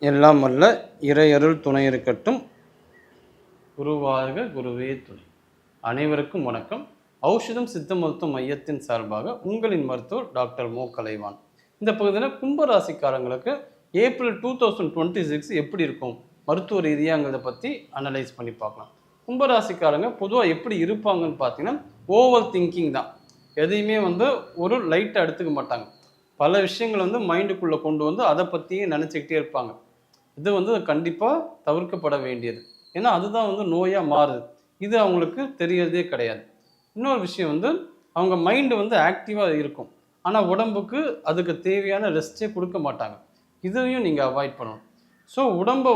எல்லாம் வல்ல இறையருள் துணை இருக்கட்டும். குருவாக குருவே துணை. அனைவருக்கும் வணக்கம். ஔஷதம் சித்த மருத்துவ மையத்தின் சார்பாக உங்களின் மருத்துவர் டாக்டர் மோ கலைவான். இந்த பகுதியில் கும்பராசிக்காரங்களுக்கு ஏப்ரல் 2026 எப்படி இருக்கும் மருத்துவ ரீதியாங்கிறத பற்றி அனலைஸ் பண்ணி பார்க்கலாம். கும்பராசிக்காரங்க பொதுவாக எப்படி இருப்பாங்கன்னு பார்த்தீங்கன்னா, ஓவர் திங்கிங் தான். எதையுமே ஒரு லைட்டை எடுத்துக்க மாட்டாங்க. பல விஷயங்களை மைண்டுக்குள்ளே கொண்டு அதை பற்றியே நினச்சிக்கிட்டே இருப்பாங்க. இது கண்டிப்பாக தவிர்க்கப்பட வேண்டியது. ஏன்னா அதுதான் நோயாக மாறுது. இது அவங்களுக்கு தெரியறதே கிடையாது. இன்னொரு விஷயம் அவங்க மைண்டு ஆக்டிவாக இருக்கும். ஆனால் உடம்புக்கு அதுக்கு தேவையான ரெஸ்ட்டே கொடுக்க மாட்டாங்க. இதையும் நீங்கள் அவாய்ட் பண்ணணும். ஸோ உடம்பை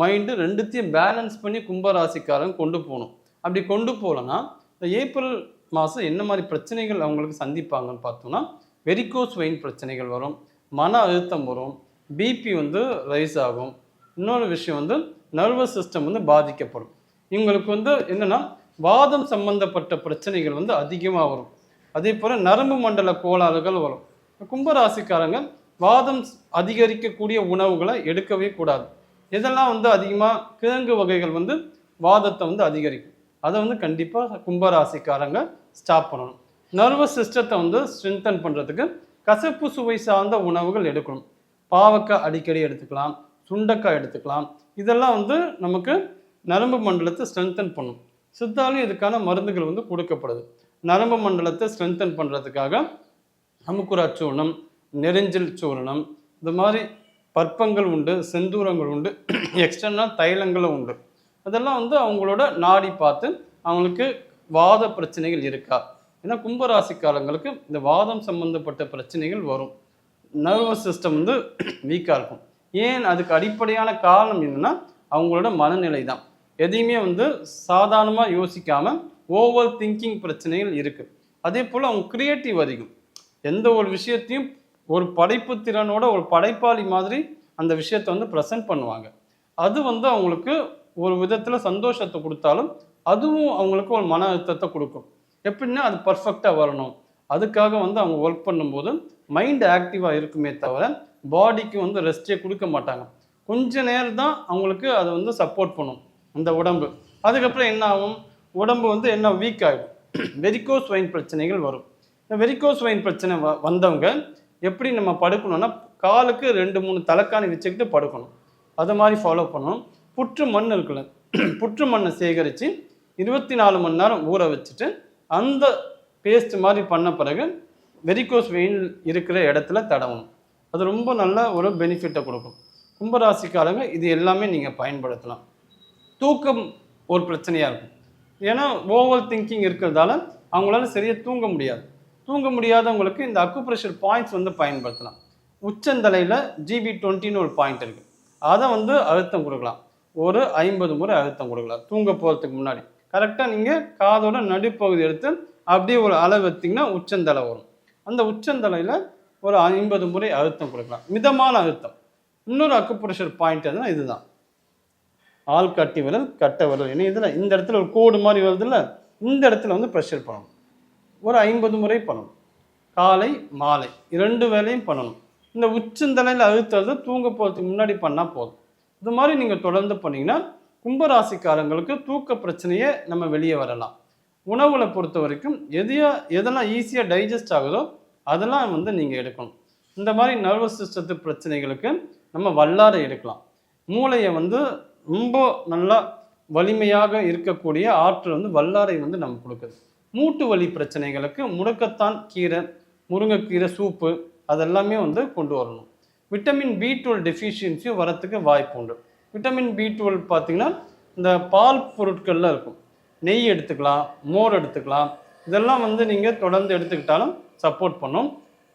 மைண்டு ரெண்டுத்தையும் பேலன்ஸ் பண்ணி கும்பராசிக்காரங்க கொண்டு போகணும். அப்படி கொண்டு போகலன்னா இந்த ஏப்ரல் மாதம் என்ன மாதிரி பிரச்சனைகள் அவங்களுக்கு சந்திப்பாங்கன்னு பார்த்தோம்னா, வெரிகோஸ் வெயின் பிரச்சனைகள் வரும், மன அழுத்தம் வரும், பிபி ரைஸ் ஆகும். இன்னொரு விஷயம் நர்வஸ் சிஸ்டம் பாதிக்கப்படும். இவங்களுக்கு என்னென்னா வாதம் சம்பந்தப்பட்ட பிரச்சனைகள் அதிகமாக வரும். அதே போல் நரம்பு மண்டல கோளாறுகள் வரும். கும்பராசிக்காரங்க வாதம் அதிகரிக்கக்கூடிய உணவுகளை எடுக்கவே கூடாது. இதெல்லாம் அதிகமாக கிழங்கு வகைகள் வாதத்தை அதிகரிக்கும். அதை கண்டிப்பாக கும்பராசிக்காரங்க ஸ்டாப் பண்ணணும். நர்வஸ் சிஸ்டத்தை ஸ்ட்ரென்தன் பண்ணுறதுக்கு கசப்பு சுவை சார்ந்த உணவுகள் எடுக்கணும். பாவக்காய் அடிக்கடி எடுத்துக்கலாம், சுண்டைக்காய் எடுத்துக்கலாம். இதெல்லாம் நமக்கு நரம்பு மண்டலத்தை ஸ்ட்ரென்தன் பண்ணும். சித்தாலும் இதுக்கான மருந்துகள் கொடுக்கப்படுது. நரம்பு மண்டலத்தை ஸ்ட்ரென்தன் பண்ணுறதுக்காக அமுக்குரா சூர்ணம், நெருஞ்சில் சூர்ணம், இந்த மாதிரி பற்பங்கள் உண்டு, செந்தூரங்கள் உண்டு, எக்ஸ்டர்னல் தைலங்களும் உண்டு. அதெல்லாம் அவங்களோட நாடி பார்த்து அவங்களுக்கு வாத பிரச்சனைகள் இருக்கா. ஏன்னா கும்பராசிக்காரங்களுக்கு இந்த வாதம் சம்பந்தப்பட்ட பிரச்சனைகள் வரும். நர்வஸ் சிஸ்டம் வீக்காக இருக்கும். ஏன் அதுக்கு அடிப்படையான காரணம் என்னென்னா அவங்களோட மனநிலை தான். எதையுமே சாதாரணமாக யோசிக்காமல் ஓவர் திங்கிங் பிரச்சனைகள் இருக்குது. அதே போல் அவங்க கிரியேட்டிவ் அதிகம். எந்த ஒரு விஷயத்தையும் ஒரு படைப்பு திறனோட ஒரு படைப்பாளி மாதிரி அந்த விஷயத்தை ப்ரெசென்ட் பண்ணுவாங்க. அது அவங்களுக்கு ஒரு விதத்தில் சந்தோஷத்தை கொடுத்தாலும் அதுவும் அவங்களுக்கு ஒரு மன அழுத்தத்தை கொடுக்கும். எப்படின்னா அது பர்ஃபெக்டாக வரணும். அதுக்காக அவங்க ஒர்க் பண்ணும்போது மைண்டு ஆக்டிவாக இருக்குமே தவிர பாடிக்கு ரெஸ்ட்டே கொடுக்க மாட்டாங்க. கொஞ்ச நேரம் தான் அவங்களுக்கு அதை சப்போர்ட் பண்ணும் அந்த உடம்பு. அதுக்கப்புறம் என்ன ஆகும், உடம்பு என்ன வீக் ஆகிடும். வெரிகோஸ் வெயின் பிரச்சனைகள் வரும். இந்த வெரிகோஸ் வெயின் பிரச்சனை வந்தவங்க எப்படி நம்ம படுக்கணும்னா, காலுக்கு 2-3 தலைக்காணி வச்சுக்கிட்டு படுக்கணும். அது மாதிரி ஃபாலோ பண்ணணும். புற்று மண் இருக்குல்ல, புற்று மண்ணை சேகரித்து 24 மணி நேரம் ஊற வச்சுட்டு அந்த பேஸ்ட் மாதிரி பண்ண பிறகு வெரிகோஸ் வெயின் இருக்கிற இடத்துல தடவணும். அது ரொம்ப நல்ல ஒரு பெனிஃபிட்டை கொடுக்கும். கும்பராசிக்காரங்க இது எல்லாமே நீங்கள் பயன்படுத்தலாம். தூக்கம் ஒரு பிரச்சனையாக இருக்கும். ஏன்னா ஓவர் திங்கிங் இருக்கிறதால அவங்களால சரியாக தூங்க முடியாது. தூங்க முடியாதவங்களுக்கு இந்த அக்குப்ரெஷர் பாயிண்ட்ஸ் பயன்படுத்தலாம். உச்சந்தலையில் GB20ன்னு ஒரு பாயிண்ட் இருக்குது. அதை அழுத்தம் கொடுக்கலாம். ஒரு 50 முறை அழுத்தம் கொடுக்கலாம் தூங்க போகிறதுக்கு முன்னாடி. கரெக்டாக நீங்கள் காதோட நடுப்பகுதி எடுத்து அப்படியே ஒரு அளவு வைத்திங்கன்னா உச்சந்தலை வரும். அந்த உச்சந்தலையில் ஒரு 50 முறை அழுத்தம் கொடுக்கலாம், மிதமான அழுத்தம். இன்னொரு அக்குப்ரெஷர் பாயிண்ட் எதுனா இதுதான், ஆள் கட்டி விரல் கட்ட விரல். ஏன்னா இதில் இந்த இடத்துல ஒரு கோடு மாதிரி வருதுல்ல, இந்த இடத்துல ப்ரெஷர் பண்ணணும். ஒரு 50 முறை பண்ணணும். காலை மாலை 2 வேளையும் பண்ணணும். இந்த உச்சந்தலையில் அழுத்துறது தூங்க போகிறதுக்கு முன்னாடி பண்ணால் போதும். இது மாதிரி நீங்கள் தொடர்ந்து பண்ணிங்கன்னா கும்பராசிக்காரங்களுக்கு தூக்க பிரச்சனையே நம்ம வெளியே வரலாம். உணவுகளை பொறுத்த வரைக்கும் எதெல்லாம் ஈஸியாக டைஜஸ்ட் ஆகுதோ அதெல்லாம் நீங்கள் எடுக்கணும். இந்த மாதிரி நர்வஸ் சிஸ்டத்து பிரச்சனைகளுக்கு நம்ம வல்லாரை எடுக்கலாம். மூளையை ரொம்ப நல்லா வலிமையாக இருக்கக்கூடிய ஆற்றல் வல்லாரை நம்ம கொடுக்குது. மூட்டு வலி பிரச்சனைகளுக்கு முடக்கத்தான் கீரை, முருங்கைக்கீரை சூப்பு அதெல்லாமே கொண்டு வரணும். விட்டமின் B12 டெஃபிஷியன்சியும் வரத்துக்கு வாய்ப்பு உண்டு. விட்டமின் B12 பார்த்திங்கன்னா இந்த பால் பொருட்களில் இருக்கும். நெய் எடுத்துக்கலாம், மோர் எடுத்துக்கலாம். இதெல்லாம் நீங்கள் தொடர்ந்து எடுத்துக்கிட்டாலும் சப்போர்ட் பண்ணும்.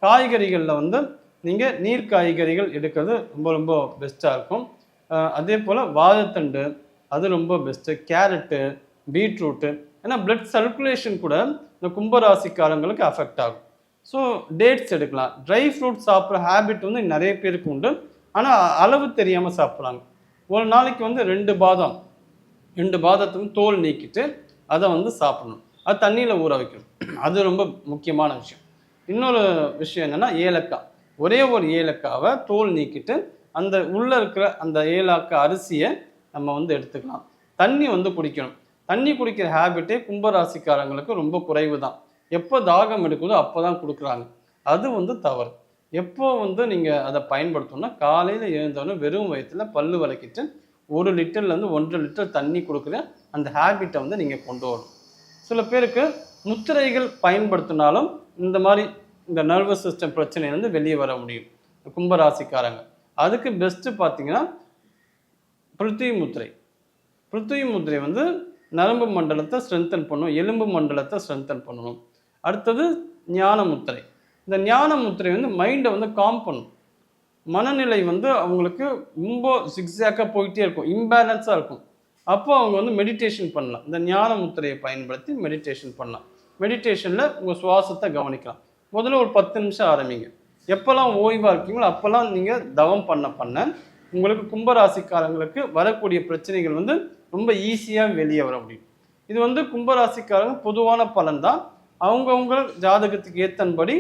காய்கறிகளில் நீங்கள் நீர் காய்கறிகள் எடுக்கிறது ரொம்ப ரொம்ப பெஸ்ட்டாக இருக்கும். அதே போல் வாழைத்தண்டு அது ரொம்ப பெஸ்ட்டு. கேரட்டு, பீட்ரூட்டு, ஏன்னா பிளட் சர்க்குலேஷன் கூட இந்த கும்பராசிக்காரங்களுக்கு அஃபெக்ட் ஆகும். ஸோ டேட்ஸ் எடுக்கலாம். ட்ரை ஃப்ரூட் சாப்பிட்ற ஹேபிட் நிறைய பேருக்கு உண்டு. ஆனால் அளவு தெரியாமல் சாப்பிட்றாங்க. ஒரு நாளைக்கு 2 பாதாம், 2 பாதாத்துக்கும் தோல் நீக்கிட்டு அதை சாப்பிடணும். அது தண்ணியில் ஊற வைக்கணும். அது ரொம்ப முக்கியமான விஷயம். இன்னொரு விஷயம் என்னென்னா ஏலக்காய். ஒரே ஒரு ஏலக்காவை தோல் நீக்கிட்டு அந்த உள்ளே இருக்கிற அந்த ஏலாக்கு அரிசியை நம்ம வந்து எடுத்துக்கலாம். தண்ணி வந்து குடிக்கணும். தண்ணி குடிக்கிற ஹேபிட்டே கும்பராசிக்காரங்களுக்கு ரொம்ப குறைவு தான். எப்போ தாகம் எடுக்குதோ அப்போ தான் கொடுக்குறாங்க. அது வந்து தவறு. எப்போ வந்து நீங்கள் அதை பயன்படுத்தணும்னா, காலையில் எழுந்தோடனே வெறும் வயிற்றுல பல்லு விளக்கிட்டு 1 லிட்டர்லேருந்து 1.5 லிட்டர் தண்ணி கொடுக்குற அந்த ஹேபிட்டை வந்து நீங்கள் கொண்டு வரணும். சில பேருக்கு முத்திரைகள் பயன்படுத்தினாலும் இந்த மாதிரி இந்த நர்வஸ் சிஸ்டம் பிரச்சனையிலேருந்து வெளியே வர முடியும் கும்பராசிக்காரங்க. அதுக்கு பெஸ்ட்டு பார்த்தீங்கன்னா பிருத்திவி முத்திரை. பிருத்திவி முத்திரை வந்து நரம்பு மண்டலத்தை ஸ்ட்ரென்தன் பண்ணணும், எலும்பு மண்டலத்தை ஸ்ட்ரென்தன் பண்ணணும். அடுத்தது ஞான முத்திரை. இந்த ஞான முத்திரை வந்து மைண்டை வந்து காம் பண்ணும். மனநிலை வந்து அவங்களுக்கு ரொம்ப சிக்ஸாக்காக போயிட்டே இருக்கும், இம்பேலன்ஸாக இருக்கும். அப்போ அவங்க வந்து மெடிடேஷன் பண்ணலாம். இந்த ஞான முத்திரையை பயன்படுத்தி மெடிடேஷன் பண்ணலாம். மெடிடேஷனில் உங்கள் சுவாசத்தை கவனிக்கலாம். முதல்ல ஒரு 10 நிமிஷம் ஆரம்பிங்க. எப்போல்லாம் ஓய்வாக இருக்கீங்களோ அப்போல்லாம் நீங்கள் தவம் பண்ண உங்களுக்கு கும்பராசிக்காரங்களுக்கு வரக்கூடிய பிரச்சனைகள் வந்து ரொம்ப ஈஸியாக வெளியே வர முடியும். இது வந்து கும்பராசிக்காரங்க பொதுவான பலன் தான். அவங்கவுங்க ஜாதகத்துக்கு ஏற்றபடி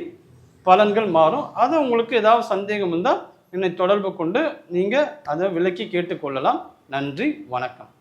பலன்கள் மாறும். அது உங்களுக்கு ஏதாவது சந்தேகம் இருந்தால் என்னை தொடர்பு கொண்டு நீங்கள் அதை விளக்கி கேட்டுக்கொள்ளலாம். நன்றி, வணக்கம்.